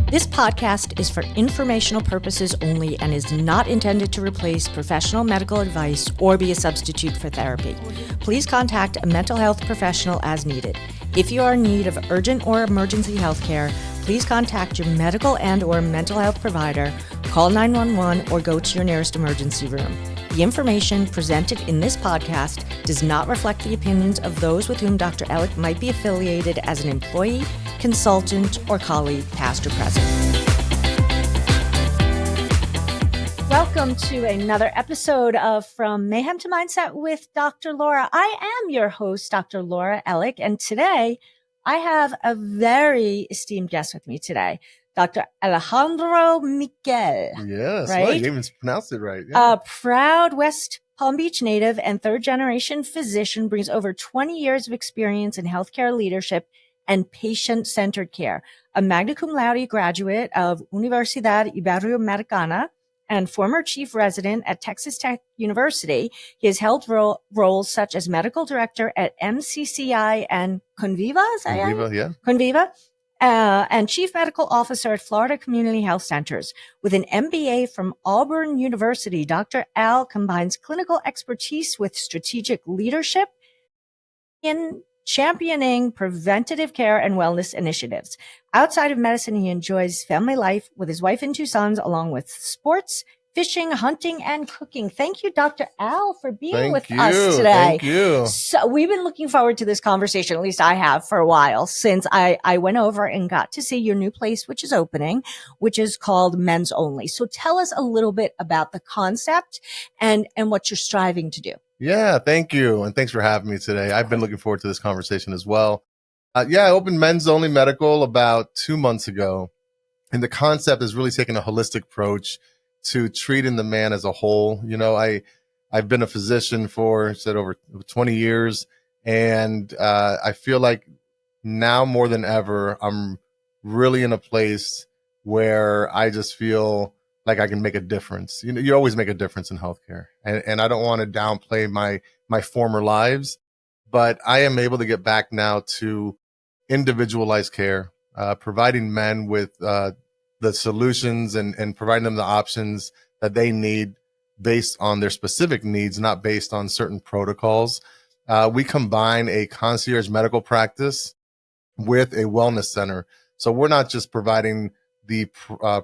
This podcast is for informational purposes only and is not intended to replace professional medical advice or be a substitute for therapy. Please contact a mental health professional as needed. If you are in need of urgent or emergency health care, please contact your medical and or mental health provider, call 911, or go to your nearest emergency room. The information presented in this podcast does not reflect the opinions of those with whom Dr. Ellick might be affiliated as an employee, consultant, or colleague, past or present. Welcome to another episode of From Mayhem to Mindset with Dr. Laura. I am your host, Dr. Laura Ellick, and today I have a very esteemed guest with me today, Dr. Alejandro Miquel. Yes, right? Well, you even pronounced it right. Yeah. A proud West Palm Beach native and third-generation physician, brings over 20 years of experience in healthcare leadership and patient-centered care. A magna cum laude graduate of Universidad Iberoamericana and former chief resident at Texas Tech University, he has held roles such as medical director at MCCI and Conviva, Conviva, and chief medical officer at Florida Community Health Centers. With an MBA from Auburn University, Dr. Al combines clinical expertise with strategic leadership in championing preventative care and wellness initiatives. Outside of medicine, he enjoys family life with his wife and two sons, along with sports, fishing, hunting, and cooking. Thank you, Dr. Al, for being with us today. Thank you. So we've been looking forward to this conversation, at least I have, for a while, since I went over and got to see your new place, which is opening, which is called Men's Only. So tell us a little bit about the concept and what you're striving to do. Yeah, thank you. And thanks for having me today. I've been looking forward to this conversation as well. I opened Men's Only Medical about 2 months ago. And the concept is really taking a holistic approach to treating the man as a whole. You know, I've been a physician for over 20 years. And I feel like now more than ever, I'm really in a place where I just feel like I can make a difference. You know, you always make a difference in healthcare. And I don't want to downplay my former lives, but I am able to get back now to individualized care, providing men with the solutions and providing them the options that they need based on their specific needs, not based on certain protocols. We combine a concierge medical practice with a wellness center. So we're not just providing the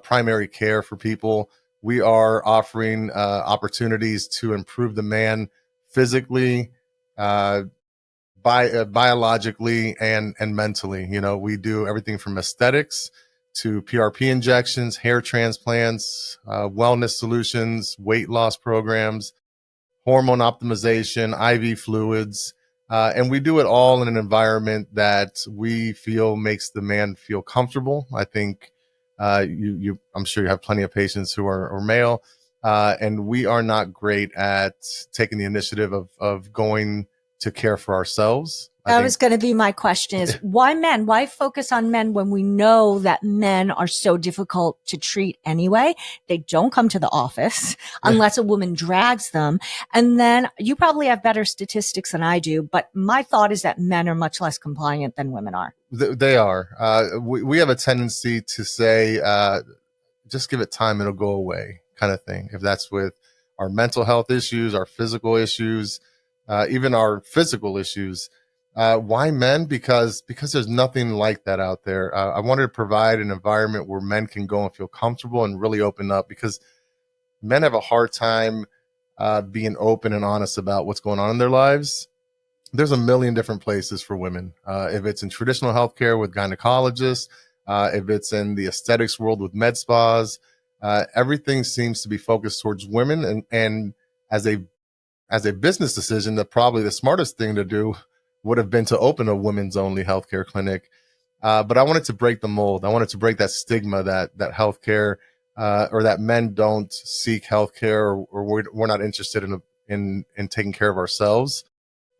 primary care for people. We are offering opportunities to improve the man physically, biologically, and mentally. You know, we do everything from aesthetics to PRP injections, hair transplants, wellness solutions, weight loss programs, hormone optimization, IV fluids. And we do it all in an environment that we feel makes the man feel comfortable. I think I'm sure you have plenty of patients who are male, and we are not great at taking the initiative of going to care for ourselves. That was going to be my question, is why men? Why focus on men when we know that men are so difficult to treat anyway? They don't come to the office unless a woman drags them. And then you probably have better statistics than I do, but my thought is that men are much less compliant than women are. They are. We have a tendency to say, just give it time, it'll go away, kind of thing. If that's with our mental health issues, our physical issues, even our physical issues. Why men? Because there's nothing like that out there. I wanted to provide an environment where men can go and feel comfortable and really open up, because men have a hard time being open and honest about what's going on in their lives. There's a million different places for women. If it's in traditional healthcare with gynecologists, if it's in the aesthetics world with med spas, everything seems to be focused towards women. And as a business decision, that probably the smartest thing to do would have been to open a women's only healthcare clinic. But I wanted to break the mold. I wanted to break that stigma that healthcare, or that men don't seek healthcare, or we're not interested in taking care of ourselves.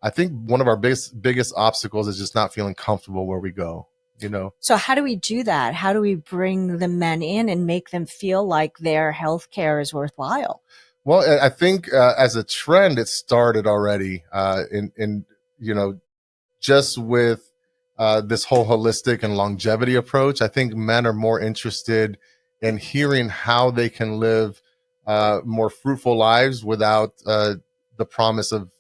I think one of our biggest obstacles is just not feeling comfortable where we go, you know? So how do we do that? How do we bring the men in and make them feel like their healthcare is worthwhile? Well, I think as a trend, it started already in just with this whole holistic and longevity approach. I think men are more interested in hearing how they can live more fruitful lives without the promise of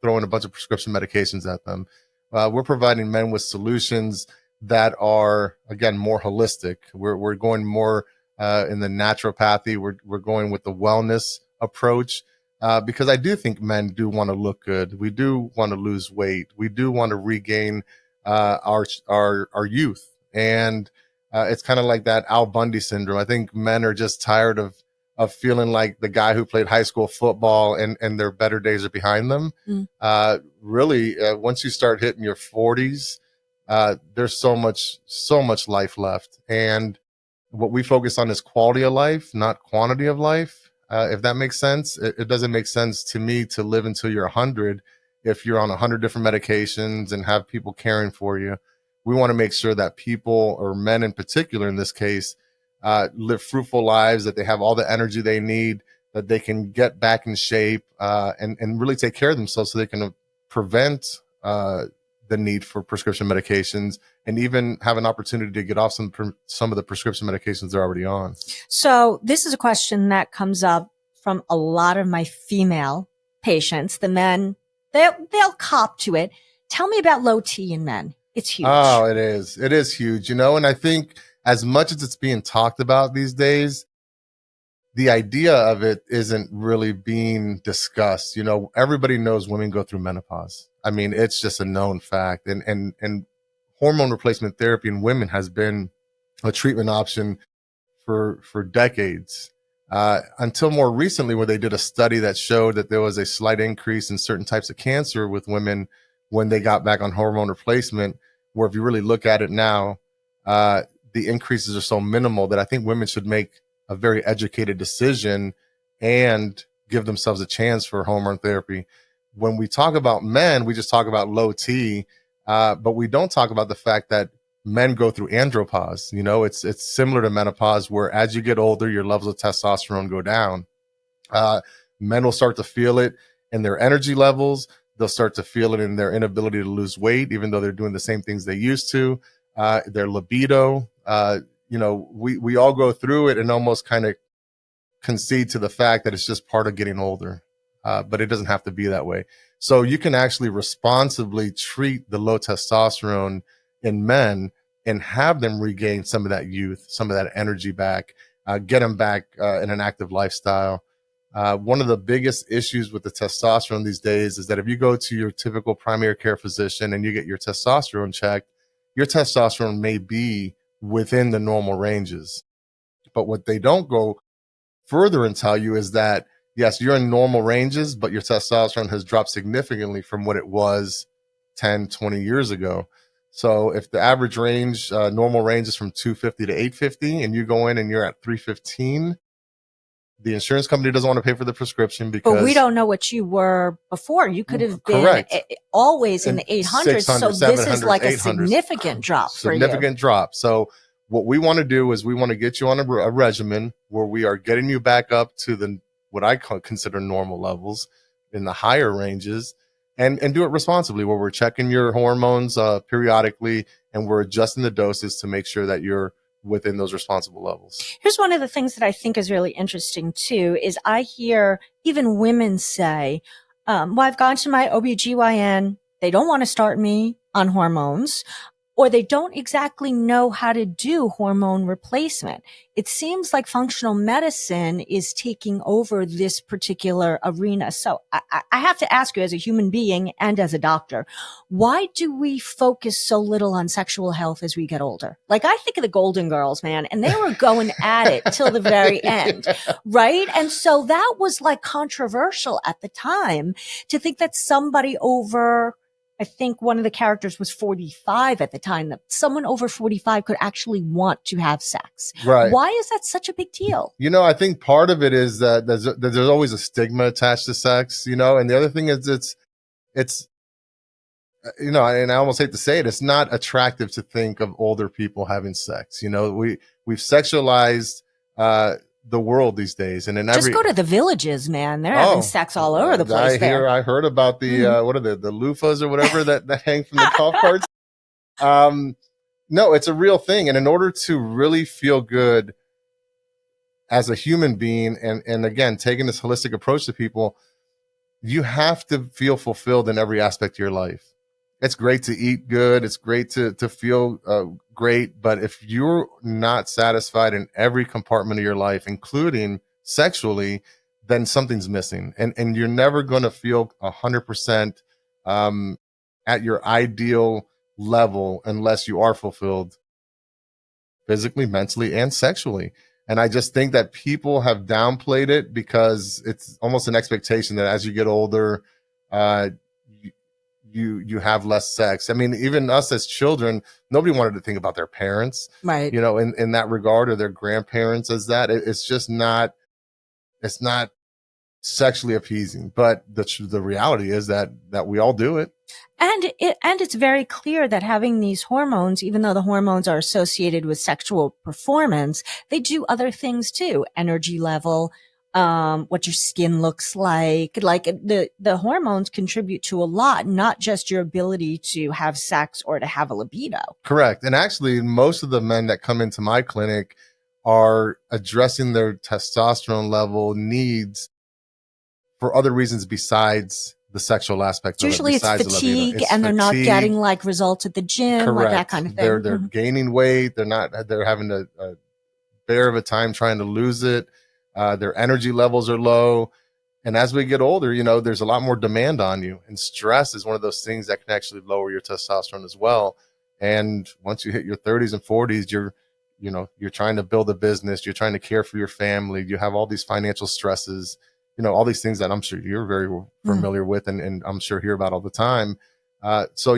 throwing a bunch of prescription medications at them. We're providing men with solutions that are, again, more holistic. We're going more in the naturopathy. We're going with the wellness approach. Because I do think men do want to look good. We do want to lose weight. We do want to regain our youth. And it's kind of like that Al Bundy syndrome. I think men are just tired of feeling like the guy who played high school football and their better days are behind them. Really, once you start hitting your 40s, there's so much life left. And what we focus on is quality of life, not quantity of life. If that makes sense. It doesn't make sense to me to live until you're 100 if you're on 100 different medications and have people caring for you. We want to make sure that people, or men in particular in this case, live fruitful lives, that they have all the energy they need, that they can get back in shape and really take care of themselves so they can prevent the need for prescription medications and even have an opportunity to get off some of the prescription medications they're already on. So this is a question that comes up from a lot of my female patients. The men, they'll cop to it. Tell me about low T in men. It's huge. Oh, it is. It is huge, and I think as much as it's being talked about these days, the idea of it isn't really being discussed. Everybody knows women go through menopause. I mean, it's just a known fact. And hormone replacement therapy in women has been a treatment option for decades. Until more recently, where they did a study that showed that there was a slight increase in certain types of cancer with women when they got back on hormone replacement, where if you really look at it now, the increases are so minimal that I think women should make a very educated decision and give themselves a chance for hormone therapy. When we talk about men, we just talk about low T, but we don't talk about the fact that men go through andropause. It's similar to menopause, where as you get older, your levels of testosterone go down. Men will start to feel it in their energy levels. They'll start to feel it in their inability to lose weight, even though they're doing the same things they used to. Their libido. We all go through it and almost kind of concede to the fact that it's just part of getting older. But it doesn't have to be that way. So you can actually responsibly treat the low testosterone in men and have them regain some of that youth, some of that energy back, get them back in an active lifestyle. One of the biggest issues with the testosterone these days is that if you go to your typical primary care physician and you get your testosterone checked, your testosterone may be within the normal ranges. But what they don't go further and tell you is that, yes, you're in normal ranges, but your testosterone has dropped significantly from what it was 10, 20 years ago. So if the average range, normal range is from 250 to 850, and you go in and you're at 315, the insurance company doesn't want to pay for the prescription because... But we don't know what you were before. You could have been correct. Always in the 800s. So this is like a significant drop for you. Significant drop. So what we want to do is we want to get you on a regimen where we are getting you back up to what I consider normal levels in the higher ranges, and do it responsibly, where we're checking your hormones periodically and we're adjusting the doses to make sure that you're within those responsible levels. Here's one of the things that I think is really interesting too, is I hear even women say, well, I've gone to my OBGYN. They don't want to start me on hormones, or they don't exactly know how to do hormone replacement. It seems like functional medicine is taking over this particular arena. So I have to ask you, as a human being and as a doctor, why do we focus so little on sexual health as we get older? Like, I think of the Golden Girls, man, and they were going at it till the very end, right? And so that was like controversial at the time, to think that somebody over, I think one of the characters was 45 at the time, that someone over 45 could actually want to have sex. Right. Why is that such a big deal? I think part of it is that there's always a stigma attached to sex, and the other thing is it's and I almost hate to say it, it's not attractive to think of older people having sex. We've sexualized the world these days, and just go to the villages, man. They're having sex all over the place. I heard about the what are the loofahs or whatever that hang from the golf carts. No, it's a real thing. And in order to really feel good as a human being, and again, taking this holistic approach to people, you have to feel fulfilled in every aspect of your life. It's great to eat good. It's great to feel great. But if you're not satisfied in every compartment of your life, including sexually, then something's missing. And you're never going to feel 100% at your ideal level unless you are fulfilled physically, mentally, and sexually. And I just think that people have downplayed it because it's almost an expectation that as you get older, uh, you have less sex. I mean, even us as children, nobody wanted to think about their parents, Right. in that regard, or their grandparents as that. It's just not. It's not sexually appeasing. But the reality is that we all do it. And it's very clear that having these hormones, even though the hormones are associated with sexual performance, they do other things too. Energy level, what your skin looks like the hormones contribute to a lot, not just your ability to have sex or to have a libido. Correct. And actually, most of the men that come into my clinic are addressing their testosterone level needs for other reasons besides the sexual aspect of it. Usually it's fatigue, and they're not getting like results at the gym, correct, like that kind of thing. They're gaining weight. They're having a bear of a time trying to lose it. Their energy levels are low. And as we get older, there's a lot more demand on you. And stress is one of those things that can actually lower your testosterone as well. And once you hit your 30s and 40s, you're trying to build a business. You're trying to care for your family. You have all these financial stresses, all these things that I'm sure you're very familiar with and I'm sure hear about all the time. So,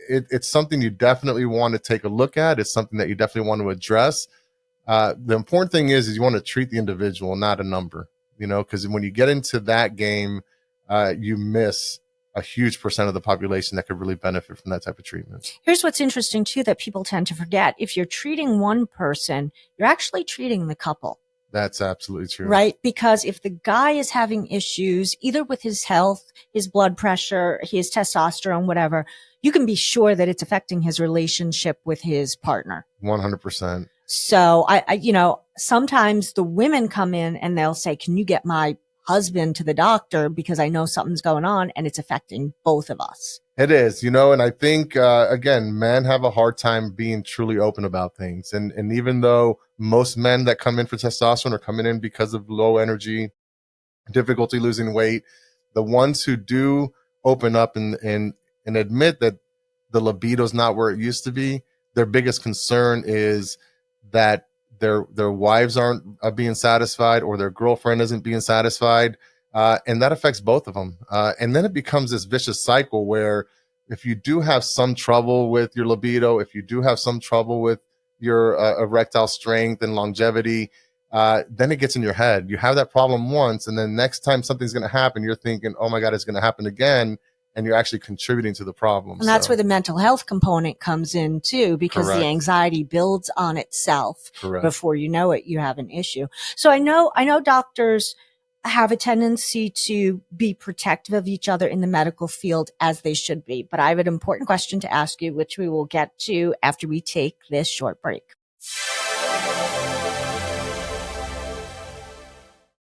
it's something you definitely want to take a look at. It's something that you definitely want to address. The important thing is you want to treat the individual, not a number, because when you get into that game, you miss a huge percent of the population that could really benefit from that type of treatment. Here's what's interesting too, that people tend to forget. If you're treating one person, you're actually treating the couple. That's absolutely true. Right? Because if the guy is having issues, either with his health, his blood pressure, his testosterone, whatever, you can be sure that it's affecting his relationship with his partner. 100%. So sometimes the women come in and they'll say, can you get my husband to the doctor because I know something's going on and it's affecting both of us. It is, and I think, again, men have a hard time being truly open about things. And even though most men that come in for testosterone are coming in because of low energy, difficulty losing weight, the ones who do open up and admit that the libido is not where it used to be, their biggest concern is that their wives aren't being satisfied or their girlfriend isn't being satisfied. And that affects both of them. And then it becomes this vicious cycle where if you do have some trouble with your libido, if you do have some trouble with your erectile strength and longevity, then it gets in your head. You have that problem once, and then next time something's going to happen, you're thinking, oh my God, it's going to happen again. And you're actually contributing to the problem. And that's where the mental health component comes in too, because the anxiety builds on itself. Before you know it, you have an issue. So I know doctors have a tendency to be protective of each other in the medical field, as they should be. But I have an important question to ask you, which we will get to after we take this short break.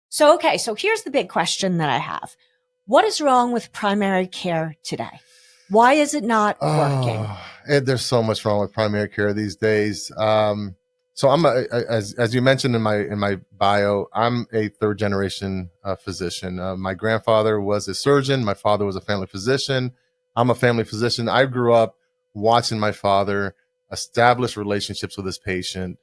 So here's the big question that I have. What is wrong with primary care today? Why is it not working? There's so much wrong with primary care these days. So I'm as you mentioned in my bio, I'm a third generation physician. My grandfather was a surgeon. My father was a family physician. I'm a family physician. I grew up watching my father establish relationships with his patient,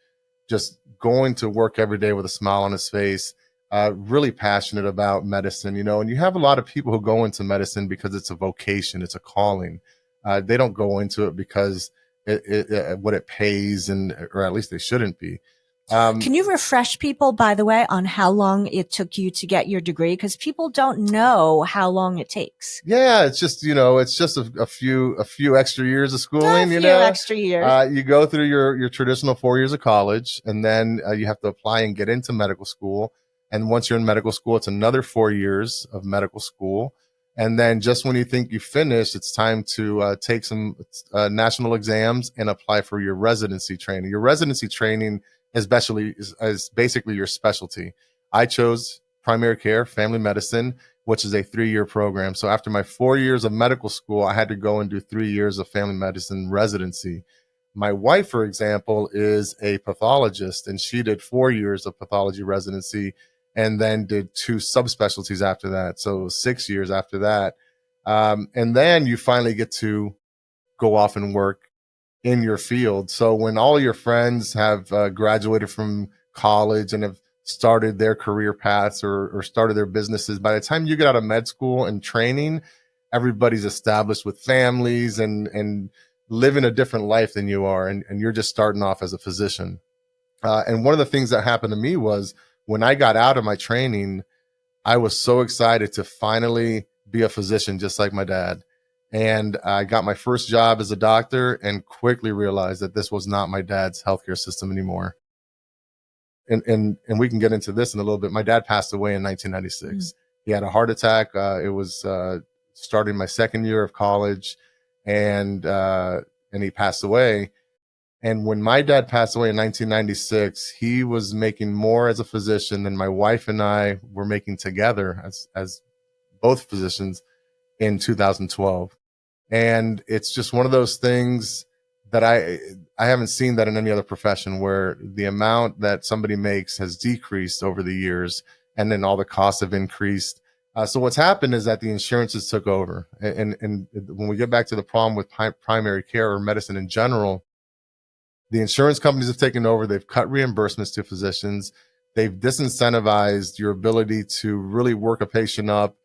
just going to work every day with a smile on his face. Really passionate about medicine, and you have a lot of people who go into medicine because it's a vocation, it's a calling. They don't go into it because what it pays, or at least they shouldn't be. Can you refresh people, by the way, on how long it took you to get your degree? Because people don't know how long it takes. Yeah, it's just a few extra years of schooling. A few extra years. You go through your traditional 4 years of college, and then you have to apply and get into medical school. And once you're in medical school, it's another 4 years of medical school. And then just when you think you finished, it's time to take some national exams and apply for your residency training. Your residency training is basically your specialty. I chose primary care, family medicine, which is a 3-year program. So after my 4 years of medical school, I had to go and do 3 years of family medicine residency. My wife, for example, is a pathologist, and she did 4 years of pathology residency and then did 2 subspecialties after that. So 6 years after that. And then you finally get to go off and work in your field. So when all your friends have graduated from college and have started their career paths or started their businesses, by the time you get out of med school and training, everybody's established with families and living a different life than you are. And you're just starting off as a physician. And one of the things that happened to me was when I got out of my training, I was so excited to finally be a physician, just like my dad. And I got my first job as a doctor and quickly realized that this was not my dad's healthcare system anymore. And we can get into this in a little bit. My dad passed away in 1996. He had a heart attack. It was starting my second year of college, and he passed away. And when my dad passed away in 1996, he was making more as a physician than my wife and I were making together as both physicians in 2012. And it's just one of those things that I haven't seen that in any other profession, where the amount that somebody makes has decreased over the years, and then all the costs have increased. So what's happened is that the insurances took over. And when we get back to the problem with primary care or medicine in general, the insurance companies have taken over. They've cut reimbursements to physicians. They've disincentivized your ability to really work a patient up,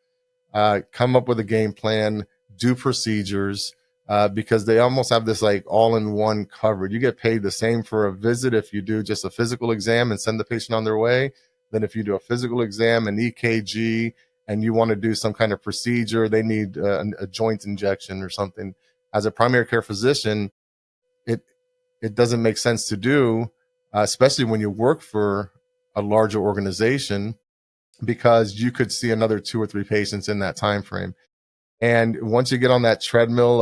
come up with a game plan, do procedures, because they almost have this like all-in-one covered. You get paid the same for a visit if you do just a physical exam and send the patient on their way, than if you do a physical exam, an EKG, and you want to do some kind of procedure. They need a joint injection or something. As a primary care physician, it doesn't make sense to do, especially when you work for a larger organization, because you could see another 2 or 3 patients in that time frame. And once you get on that treadmill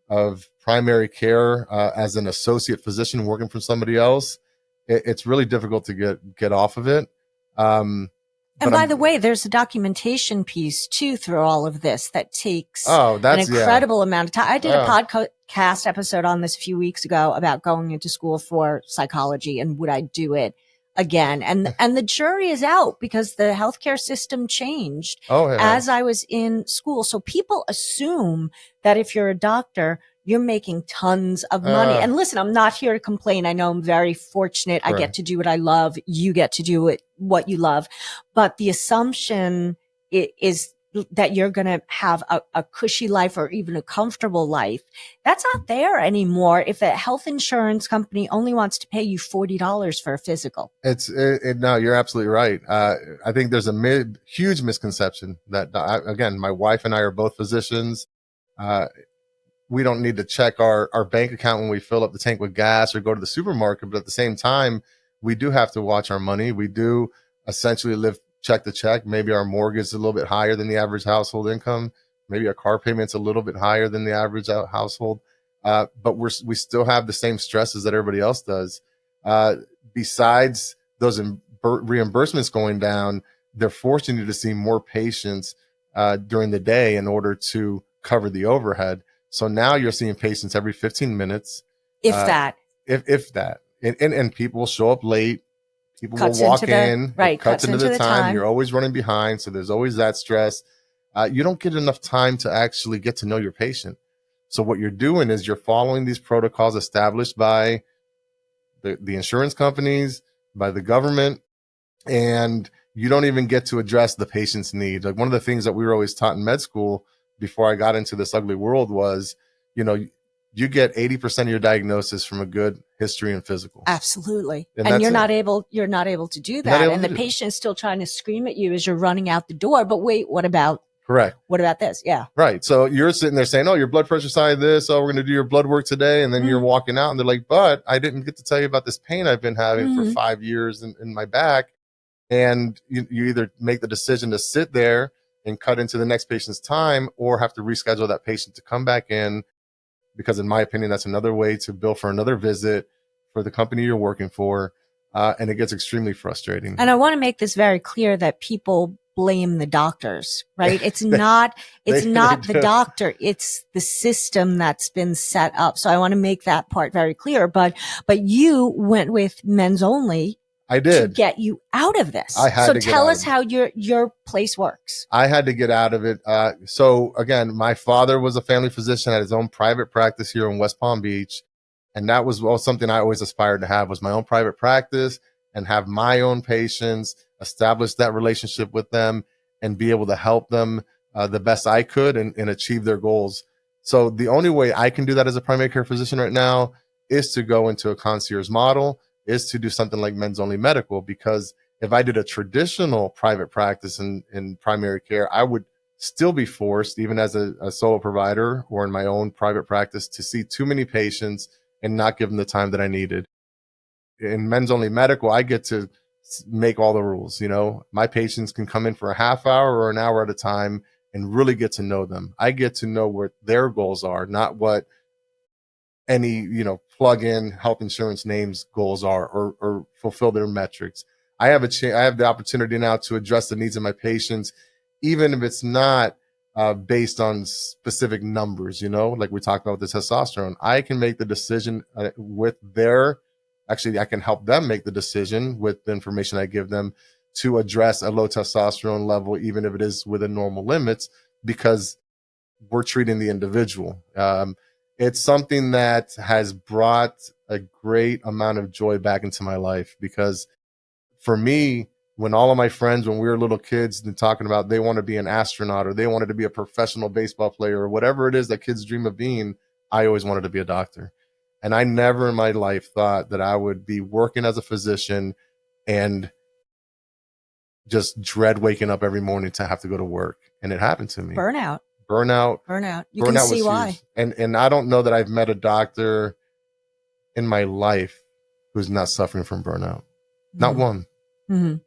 of primary care as an associate physician working for somebody else, it's really difficult to get off of it. And by the way, there's a documentation piece too through all of this that takes an incredible amount of time. I did a podcast episode on this a few weeks ago about going into school for psychology and would I do it again. And the jury is out because the healthcare system changed as I was in school. So people assume that if you're a doctor, you're making tons of money. And listen, I'm not here to complain. I know I'm very fortunate. I get to do what I love. You get to do what you love. But the assumption is that you're going to have a cushy life or even a comfortable life. That's not there anymore. If a health insurance company only wants to pay you $40 for a physical. No, you're absolutely right. I think there's a huge misconception that, again, my wife and I are both physicians. We don't need to check our bank account when we fill up the tank with gas or go to the supermarket. But at the same time, we do have to watch our money. We do essentially live check to check. Maybe our mortgage is a little bit higher than the average household income. Maybe our car payment's a little bit higher than the average household. But we still have the same stresses that everybody else does. Besides those reimbursements going down, they're forcing you to see more patients during the day in order to cover the overhead. So now you're seeing patients every 15 minutes. If that. If that. And people will show up late. People will walk in. It cuts into the time. You're always running behind. So there's always that stress. You don't get enough time to actually get to know your patient. So what you're doing is you're following these protocols established by the insurance companies, by the government, and you don't even get to address the patient's needs. Like one of the things that we were always taught in med school before I got into this ugly world was, you get 80% of your diagnosis from a good history and physical. Absolutely. And you're not able to do that. And the patient is still trying to scream at you as you're running out the door. But wait, what about this? Yeah. Right. So you're sitting there saying, oh, your blood pressure side this. Oh, we're going to do your blood work today. And then you're walking out and they're like, but I didn't get to tell you about this pain I've been having for 5 years in my back. And you either make the decision to sit there and cut into the next patient's time, or have to reschedule that patient to come back in, because in my opinion, that's another way to bill for another visit for the company you're working for. And it gets extremely frustrating. And I want to make this very clear that people blame the doctors, right? It's not the doctor. It's the system that's been set up. So I want to make that part very clear. But you went with men's only. I did. To get you out of this. I had so to get tell out us of it. how your place works. I had to get out of it. So again, my father was a family physician, had his own private practice here in West Palm Beach. And that was something I always aspired to have, was my own private practice and have my own patients, establish that relationship with them and be able to help them the best I could and achieve their goals. So the only way I can do that as a primary care physician right now is to go into a concierge model, is to do something like men's only medical, because if I did a traditional private practice in primary care, I would still be forced, even as a solo provider or in my own private practice, to see too many patients and not give them the time that I needed. In men's only medical, I get to make all the rules. You know, my patients can come in for a half hour or an hour at a time and really get to know them. I get to know what their goals are, not what any, plug-in health insurance names goals are, or fulfill their metrics. I have the opportunity now to address the needs of my patients, even if it's not based on specific numbers, like we talked about with the testosterone. I can make the decision I can help them make the decision with the information I give them to address a low testosterone level, even if it is within normal limits, because we're treating the individual. It's something that has brought a great amount of joy back into my life, because for me, when all of my friends, when we were little kids, and talking about they want to be an astronaut or they wanted to be a professional baseball player or whatever it is that kids dream of being, I always wanted to be a doctor. And I never in my life thought that I would be working as a physician and just dread waking up every morning to have to go to work. And it happened to me. Burnout. You can see why. And I don't know that I've met a doctor in my life who's not suffering from burnout. Mm-hmm. Not one. Mm-hmm.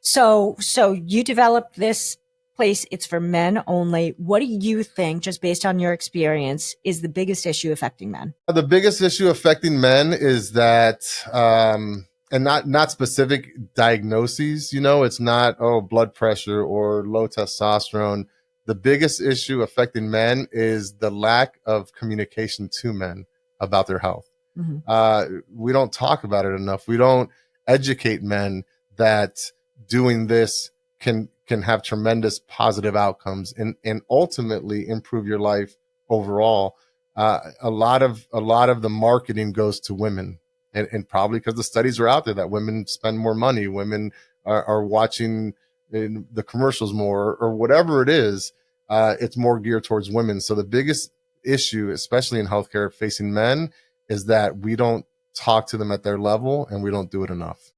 So you developed this place. It's for men only. What do you think, just based on your experience, is the biggest issue affecting men? The biggest issue affecting men is that, and not specific diagnoses, it's not, blood pressure or low testosterone. The biggest issue affecting men is the lack of communication to men about their health. Mm-hmm. We don't talk about it enough. We don't educate men that doing this can have tremendous positive outcomes and ultimately improve your life overall. A lot of the marketing goes to women, and probably because the studies are out there that women spend more money, women are watching the commercials more, or whatever it is. It's more geared towards women. So the biggest issue, especially in healthcare facing men, is that we don't talk to them at their level and we don't do it enough.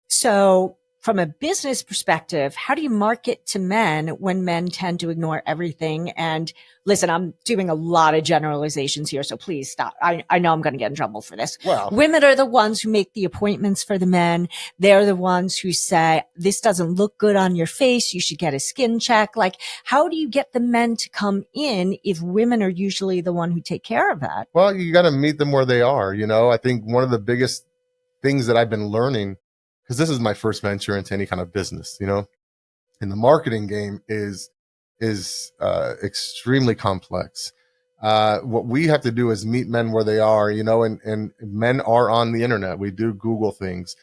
So from a business perspective, how do you market to men when men tend to ignore everything? And listen, I'm doing a lot of generalizations here, so please stop. I know I'm going to get in trouble for this. Well, women are the ones who make the appointments for the men. They're the ones who say, this doesn't look good on your face. You should get a skin check. Like, how do you get the men to come in if women are usually the one who take care of that? Well, you got to meet them where they are. I think one of the biggest things that I've been learning, because this is my first venture into any kind of business, and the marketing game is extremely complex. What we have to do is meet men where they are, and men are on the internet. We do Google things.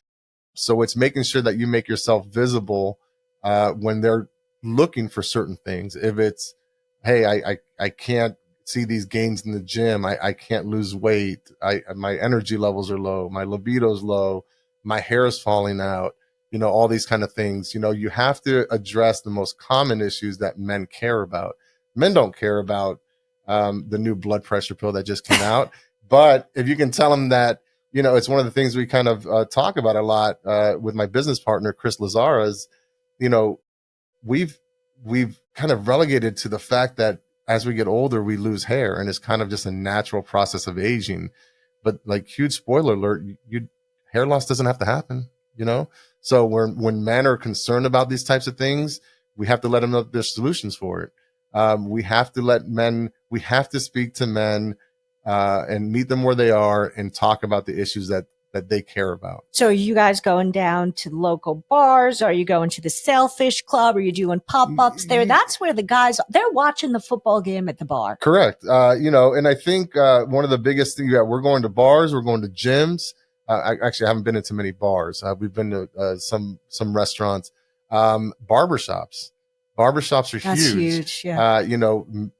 So it's making sure that you make yourself visible when they're looking for certain things. If it's, hey, I can't see these gains in the gym. I can't lose weight. My energy levels are low. My libido's low. My hair is falling out, all these kind of things. You have to address the most common issues that men care about. Men don't care about the new blood pressure pill that just came out. But if you can tell them that, it's one of the things we kind of talk about a lot with my business partner, Chris Lazara, is, we've kind of relegated to the fact that as we get older, we lose hair, and it's kind of just a natural process of aging. But like, huge spoiler alert, hair loss doesn't have to happen, So when men are concerned about these types of things, we have to let them know that there's solutions for it. We have to speak to men and meet them where they are and talk about the issues that they care about. So are you guys going down to local bars? Are you going to the Sailfish Club? Are you doing pop-ups there? That's where the guys, they're watching the football game at the bar. Correct. And I think one of the biggest things, we're going to bars, we're going to gyms. I haven't been into many bars. We've been to some restaurants, barbershops. Barbershops are That's huge. Yeah.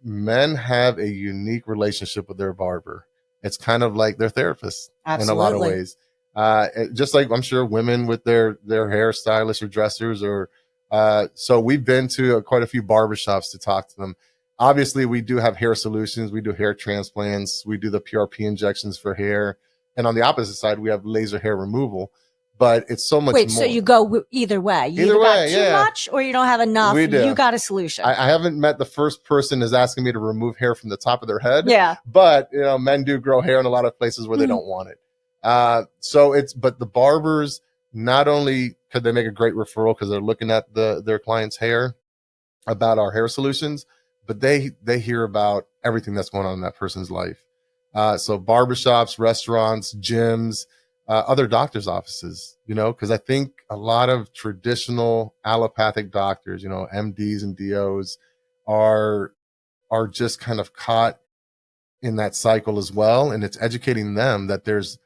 Men have a unique relationship with their barber. It's kind of like their therapist. Absolutely. In a lot of ways. Just like I'm sure women with their hairstylists or dressers, or so we've been to quite a few barbershops to talk to them. Obviously, we do have hair solutions. We do hair transplants. We do the PRP injections for hair. And on the opposite side, we have laser hair removal. But it's so much more. So you go either way. You either got too much or you don't have enough. We do. You got a solution. I haven't met the first person is asking me to remove hair from the top of their head. Yeah. But, men do grow hair in a lot of places where they don't want it. But the barbers, not only could they make a great referral because they're looking at their client's hair about our hair solutions, but they hear about everything that's going on in that person's life. So barbershops, restaurants, gyms, other doctors' offices, because I think a lot of traditional allopathic doctors, MDs and DOs are just kind of caught in that cycle as well. And it's educating them that there's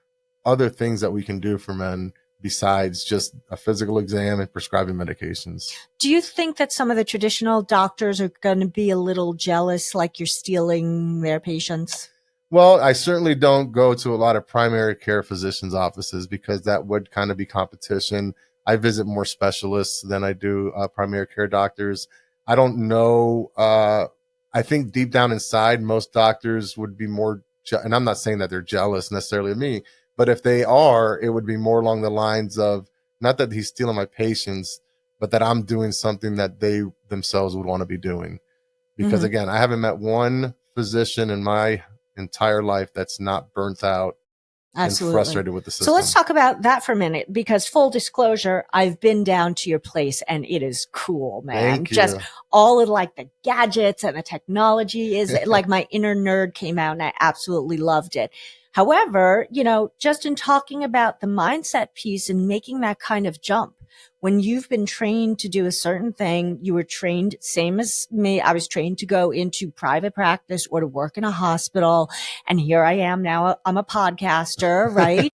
other things that we can do for men besides just a physical exam and prescribing medications. Do you think that some of the traditional doctors are going to be a little jealous, like you're stealing their patients? Well, I certainly don't go to a lot of primary care physicians' offices because that would kind of be competition. I visit more specialists than I do primary care doctors. I don't know. I think deep down inside, most doctors would be more, and I'm not saying that they're jealous necessarily of me, but if they are, it would be more along the lines of not that he's stealing my patients, but that I'm doing something that they themselves would want to be doing. Because again, I haven't met one physician in my entire life that's not burnt out and frustrated with the system. So let's talk about that for a minute, because full disclosure, I've been down to your place and it is cool, man. Thank you. Just all of like the gadgets and the technology is like my inner nerd came out and I absolutely loved it. However, just in talking about the mindset piece and making that kind of jump, when you've been trained to do a certain thing, you were trained, same as me. I was trained to go into private practice or to work in a hospital. And here I am now. I'm a podcaster, right?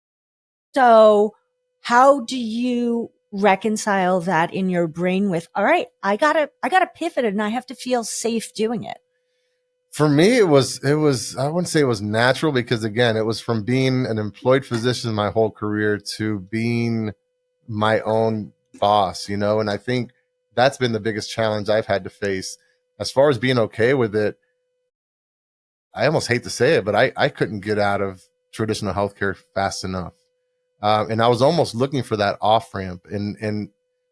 So how do you reconcile that in your brain with, all right, I gotta pivot and I have to feel safe doing it? For me, it was, I wouldn't say it was natural because again, it was from being an employed physician my whole career to being my own boss, and I think that's been the biggest challenge I've had to face. As far as being okay with it, I almost hate to say it, but I couldn't get out of traditional healthcare fast enough. And I was almost looking for that off ramp. And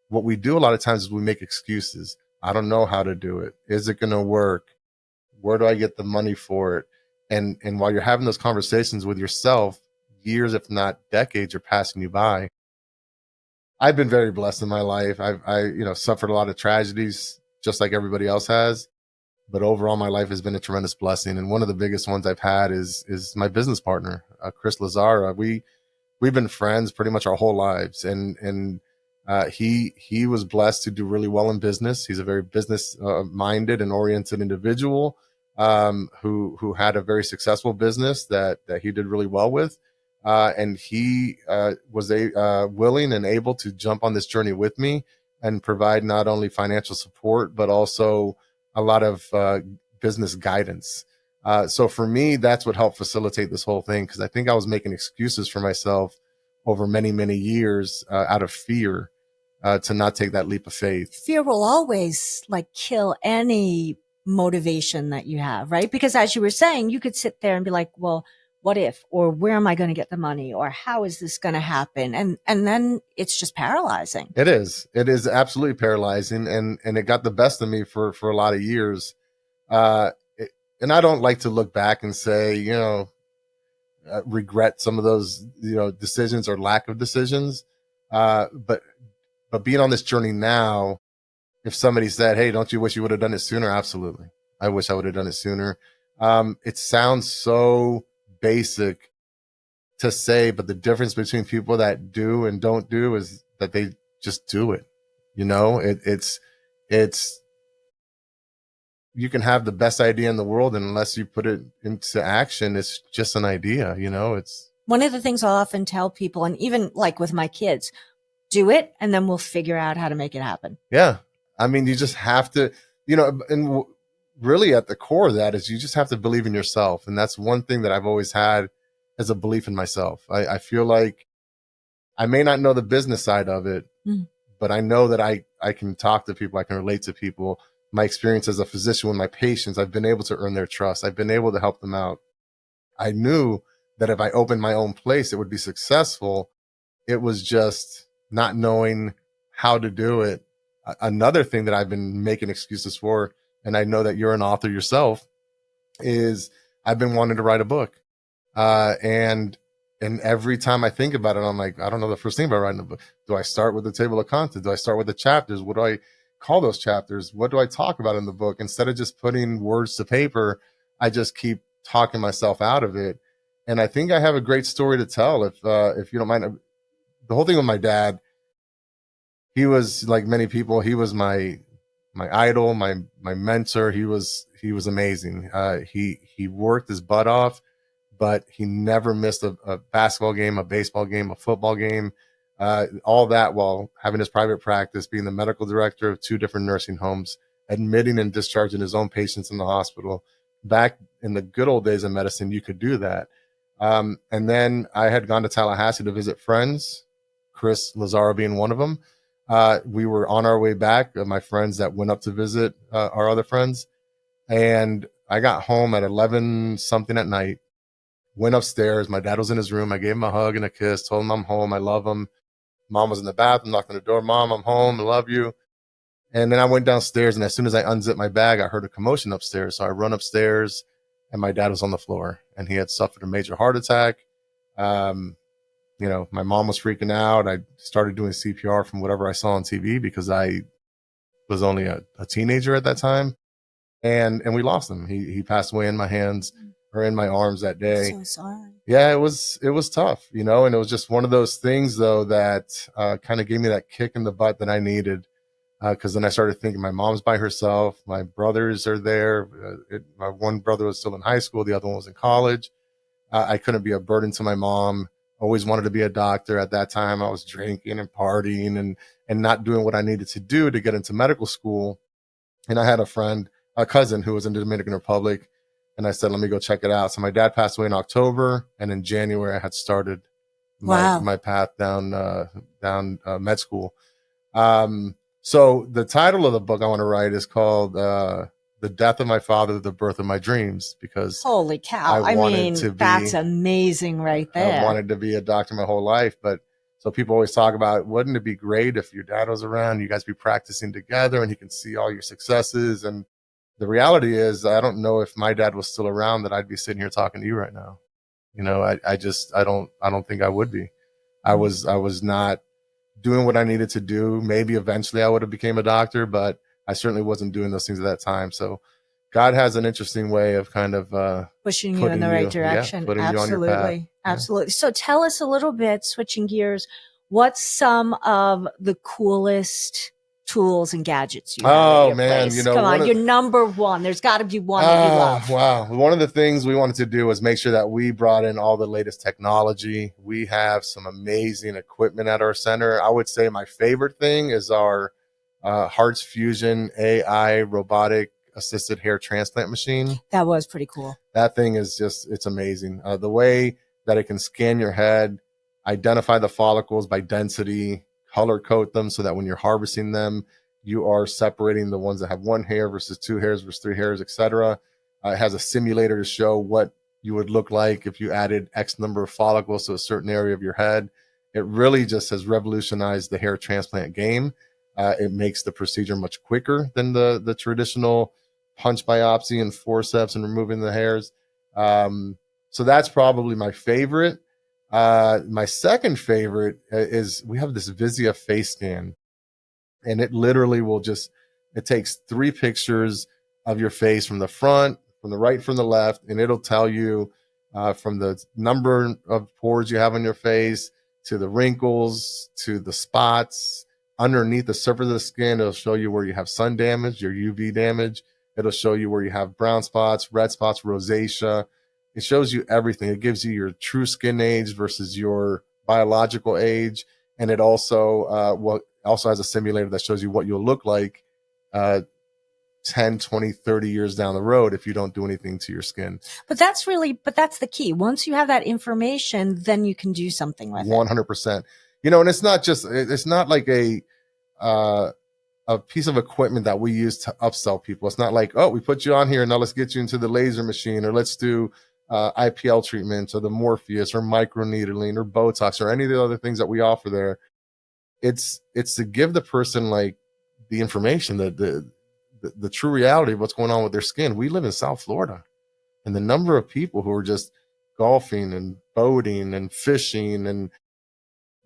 what we do a lot of times is we make excuses. I don't know how to do it. Is it going to work? Where do I get the money for it? And while you're having those conversations with yourself, years, if not decades, are passing you by. I've been very blessed in my life. I suffered a lot of tragedies just like everybody else has, but overall my life has been a tremendous blessing. And one of the biggest ones I've had is my business partner, Chris Lazara. We've been friends pretty much our whole lives. And he was blessed to do really well in business. He's a very business minded and oriented individual, who had a very successful business that he did really well with. And he was willing and able to jump on this journey with me and provide not only financial support, but also a lot of business guidance. So for me, that's what helped facilitate this whole thing, because I think I was making excuses for myself over many, many years out of fear to not take that leap of faith. Fear will always kill any motivation that you have, right? Because as you were saying, you could sit there and be like, well, what if, or where am I going to get the money, or how is this going to happen? And then it's just paralyzing. It is absolutely paralyzing. And it got the best of me for a lot of years. And I don't like to look back and say, regret some of those, decisions or lack of decisions. But being on this journey now, if somebody said, hey, don't you wish you would have done it sooner? Absolutely. I wish I would have done it sooner. It sounds so basic to say, but the difference between people that do and don't do is that they just do it. You know, it's, you can have the best idea in the world, and unless you put it into action, it's just an idea. You know, it's One of the things I'll often tell people, and even like with my kids, do it and then we'll figure out how to make it happen. yeah. I mean, you just have to, you know, and really at the core of that is you just have to believe in yourself. And that's one thing that I've always had as a belief in myself. I feel like I may not know the business side of it, but I know that I can talk to people. I can relate to people. My experience as a physician with my patients, I've been able to earn their trust. I've been able to help them out. I knew that if I opened my own place, it would be successful. It was just not knowing how to do it. Another thing that I've been making excuses for, and I know that you're an author yourself, is I've been wanting to write a book. And every time I think about it, I'm like, I don't know the first thing about writing a book. Do I start with the table of contents? Do I start with the chapters? What do I call those chapters? What do I talk about in the book? Instead of just putting words to paper, I just keep talking myself out of it. And I think I have a great story to tell. If you don't mind, the whole thing with my dad, he was like many people. He was my idol, my mentor. He was amazing. He worked his butt off, but he never missed a basketball game, a baseball game, a football game, all that while having his private practice, being the medical director of 2 different nursing homes, admitting and discharging his own patients in the hospital. Back in the good old days of medicine, you could do that. And then I had gone to Tallahassee to visit friends, Chris Lazaro being one of them. We were on our way back, my friends that went up to visit our other friends. And I got home at 11 something at night, went upstairs. My dad was in his room. I gave him a hug and a kiss, told him I'm home. I love him. Mom was in the bathroom, knocked on the door. Mom, I'm home. I love you. And then I went downstairs, and as soon as I unzipped my bag, I heard a commotion upstairs. So I run upstairs, and my dad was on the floor, and he had suffered a major heart attack. Um, you know, my mom was freaking out. I started doing CPR from whatever I saw on TV because I was only a teenager at that time. And we lost him. He passed away in my hands or in my arms that day. So sorry. Yeah, it was tough, you know, and it was just one of those things though that kind of gave me that kick in the butt that I needed. Because then I started thinking my mom's by herself, my brothers are there. My one brother was still in high school, the other one was in college. I couldn't be a burden to my mom. Always wanted to be a doctor. At that time, I was drinking and partying and not doing what I needed to do to get into medical school. And I had a cousin who was in the Dominican Republic, and I said, let me go check it out. So my dad passed away in October, and in January I had started my path down med school. So the title of the book I want to write is called The Death of My Father, The Birth of My Dreams, because holy cow. I mean, that's amazing right there. I wanted to be a doctor my whole life, but so people always talk about, wouldn't it be great if your dad was around, you guys be practicing together and he can see all your successes? And the reality is, I don't know if my dad was still around that I'd be sitting here talking to you right now. You know, I don't think I would be. I was not doing what I needed to do. Maybe eventually I would have became a doctor, but I certainly wasn't doing those things at that time. So God has an interesting way of kind of pushing you in the right direction. Putting Absolutely. you on your path. Absolutely. Yeah. So tell us a little bit, switching gears, what's some of the coolest tools and gadgets you have at your place? You know, come on, you're number one. There's got to be one that you love. Wow. One of the things we wanted to do was make sure that we brought in all the latest technology. We have some amazing equipment at our center. I would say my favorite thing is our Hearts Fusion AI robotic assisted hair transplant machine. That was pretty cool. That thing is just, it's amazing. The way that it can scan your head, identify the follicles by density, color code them so that when you're harvesting them, you are separating the ones that have 1 hair versus 2 hairs versus 3 hairs, etc. It has a simulator to show what you would look like if you added X number of follicles to a certain area of your head. It really just has revolutionized the hair transplant game. It makes the procedure much quicker than the traditional punch biopsy and forceps and removing the hairs. So that's probably my favorite. My second favorite is we have this Vizia face scan, and it literally will just It takes 3 pictures of your face from the front, from the right, from the left, and it'll tell you from the number of pores you have on your face to the wrinkles to the spots underneath the surface of the skin. It'll show you where you have sun damage, your UV damage. It'll show you where you have brown spots, red spots, rosacea. It shows you everything. It gives you your true skin age versus your biological age. And it also also has a simulator that shows you what you'll look like 10, 20, 30 years down the road if you don't do anything to your skin. But that's the key. Once you have that information, then you can do something with 100%. You know, and it's not like a piece of equipment that we use to upsell people. It's not like, oh, we put you on here and now let's get you into the laser machine, or let's do IPL treatments or the Morpheus or microneedling or Botox or any of the other things that we offer there. It's to give the person like the information, the true reality of what's going on with their skin. We live in South Florida, and the number of people who are just golfing and boating and fishing, and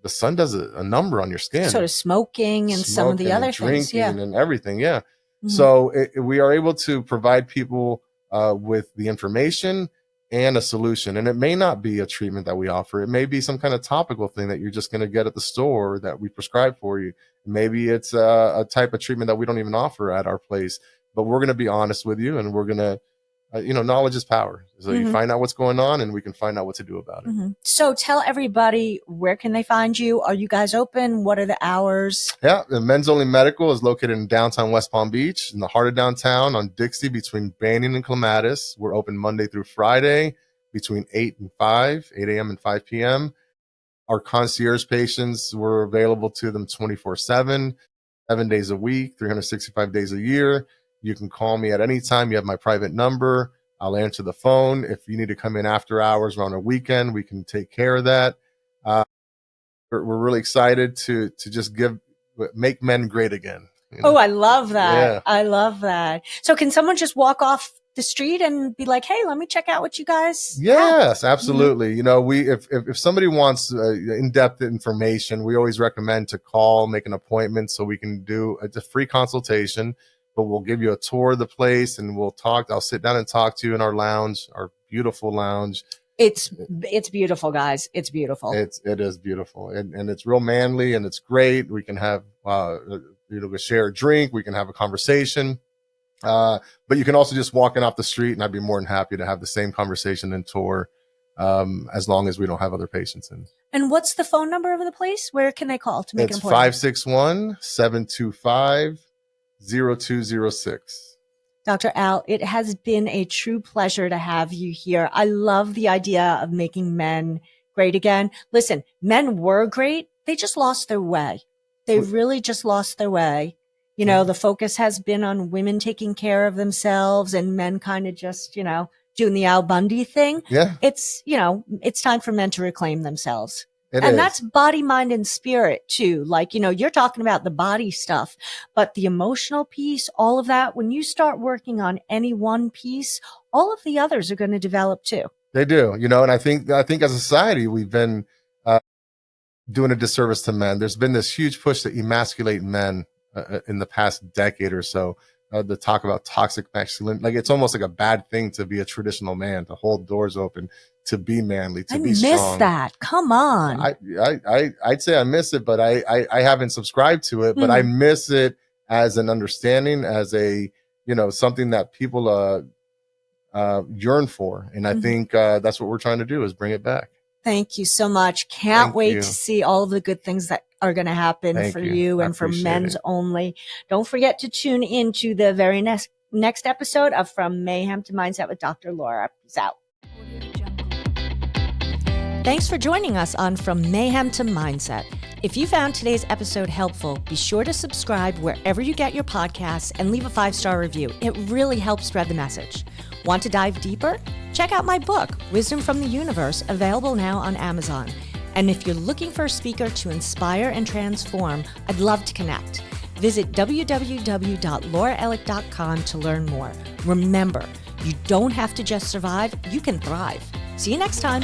the sun does a number on your skin. Sort of smoking and some of the other things. Yeah. And everything. Yeah. Mm-hmm. So we are able to provide people with the information and a solution. And it may not be a treatment that we offer. It may be some kind of topical thing that you're just going to get at the store that we prescribe for you. Maybe it's a type of treatment that we don't even offer at our place, but we're going to be honest with you, and we're going to, knowledge is power. So you find out what's going on, and we can find out what to do about it. So tell everybody, where can they find you? Are you guys open? What are the hours? Yeah, the Men's Only Medical is located in downtown West Palm Beach, in the heart of downtown on Dixie between Banning and Clematis. We're open Monday through Friday between 8 a.m. and 5 p.m. Our concierge patients, we're available to them 24/7, 7 days a week, 365 days a year. You can call me at any time. You have my private number. I'll answer the phone. If you need to come in after hours or on a weekend, we can take care of that. We're really excited to just make men great again. Oh, I love that. Yeah. I love that. So can someone just walk off the street and be like, hey, let me check out what you guys Yes, have? Absolutely. If somebody wants in-depth information, we always recommend to call, make an appointment so we can do a free consultation, but we'll give you a tour of the place and we'll talk. I'll sit down and talk to you in our lounge, our beautiful lounge. It's beautiful, guys. It's beautiful. It is beautiful. And it's real manly, and it's great. We can have, share a drink. We can have a conversation. But you can also just walk in off the street, and I'd be more than happy to have the same conversation and tour, as long as we don't have other patients in. And what's the phone number of the place? Where can they call to make an appointment? It's 561-725-0206. Dr. Al, it has been a true pleasure to have you here. I love the idea of making men great again. Listen, men were great. They just lost their way. They really just lost their way. The focus has been on women taking care of themselves and men kind of just, doing the Al Bundy thing. Yeah. It's time for men to reclaim themselves. And that's body, mind, and spirit too. Like, you're talking about the body stuff, but the emotional piece, all of that, when you start working on any one piece, all of the others are going to develop too. They do, and I think as a society, we've been doing a disservice to men. There's been this huge push to emasculate men in the past decade or so. To talk about toxic masculinity, like it's almost like a bad thing to be a traditional man, to hold doors open, to be manly, to be strong. I miss that. Come on. I'd say I miss it, but I haven't subscribed to it, but I miss it as an understanding, as a, something that people yearn for. And I think that's what we're trying to do, is bring it back. Thank you so much. Can't wait to see all of the good things that are going to happen for you and for Men's Only. Don't forget to tune in to the very next episode of From Mayhem to Mindset with Dr. Laura. Peace out. Thanks for joining us on From Mayhem to Mindset. If you found today's episode helpful, be sure to subscribe wherever you get your podcasts and leave a 5-star review. It really helps spread the message. Want to dive deeper? Check out my book, Wisdom from the Universe, available now on Amazon. And if you're looking for a speaker to inspire and transform, I'd love to connect. Visit www.lauraellick.com to learn more. Remember, you don't have to just survive, you can thrive. See you next time.